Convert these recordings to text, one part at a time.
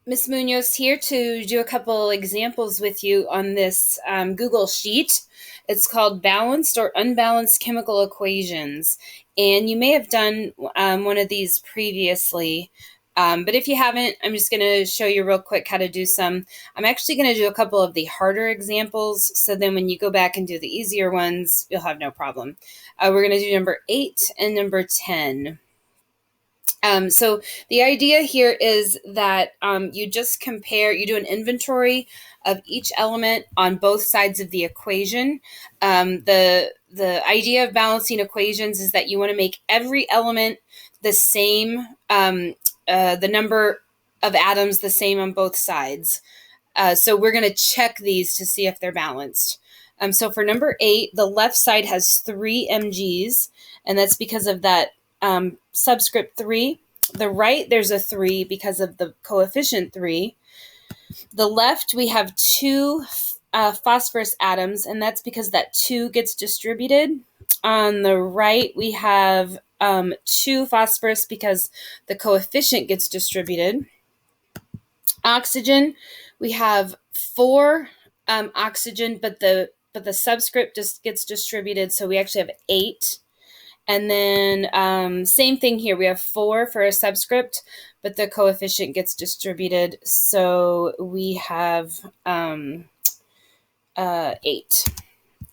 Miss Munoz here to do a couple examples with you on this Google Sheet. It's called Balanced or Unbalanced Chemical Equations. And you may have done one of these previously. But if you haven't, I'm just going to show you real quick how to do some. I'm actually going to do a couple of the harder examples. So then when you go back and do the easier ones, you'll have no problem. We're going to do number 8 and number 10. So the idea here is that you just compare, you do an inventory of each element on both sides of the equation. The idea of balancing equations is that you want to make every element the same, the number of atoms the same on both sides. So we're going to check these to see if they're balanced. So for number 8, the left side has 3 mg's, and that's because of that subscript 3. The right, there's a 3 because of the coefficient 3. The left, we have 2 phosphorus atoms, and that's because that 2 gets distributed. On the right, we have 2 phosphorus because the coefficient gets distributed. Oxygen, we have 4 oxygen, but the subscript just gets distributed, so we actually have 8. And then same thing here. We have 4 for a subscript, but the coefficient gets distributed, so we have 8.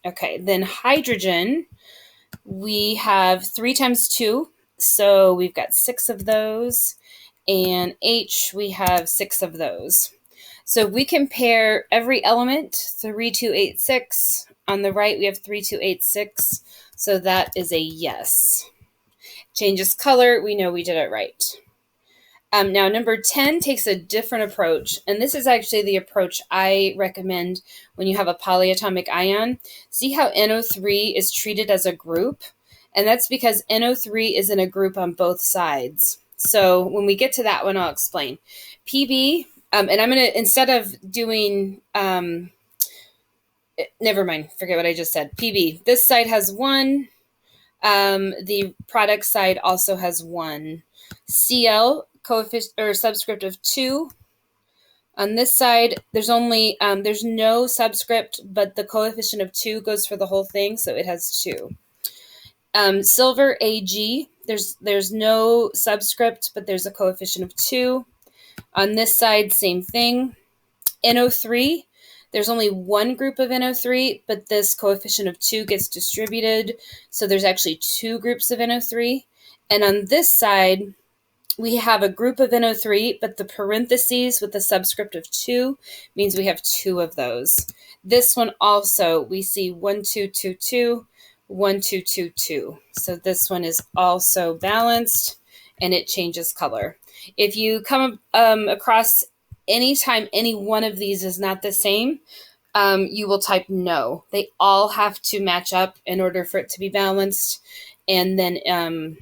Okay, then hydrogen, we have 3 times 2, so we've got 6 of those. And H, we have 6 of those. So if we compare every element, 3, 2, 8, 6. On the right, we have 3, 2, 8, 6. So that is a yes. Changes color, we know we did it right. Now, number 10 takes a different approach, and this is actually the approach I recommend when you have a polyatomic ion. See how NO3 is treated as a group? And that's because NO3 is in a group on both sides. So when we get to that one, I'll explain. Pb, and I'm going to, instead of doing, never mind, forget what I just said. Pb, this side has 1. The product side also has 1. Cl, coefficient or subscript of 2. On this side, there's only, there's no subscript, but the coefficient of 2 goes for the whole thing, so it has 2. Silver, Ag, there's no subscript, but there's a coefficient of 2. On this side, same thing. NO3, there's only one group of NO3, but this coefficient of 2 gets distributed, so there's actually 2 groups of NO3. And on this side, we have a group of NO3, but the parentheses with the subscript of 2 means we have 2 of those. This one also, we see 1, 2, 2, 2, 1, 2, 2, 2. So this one is also balanced, and it changes color. If you come across anytime any one of these is not the same, you will type no. They all have to match up in order for it to be balanced. And then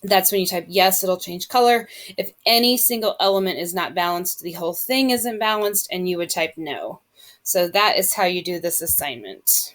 that's when you type yes, it'll change color. If any single element is not balanced, the whole thing isn't balanced, and you would type no. So that is how you do this assignment.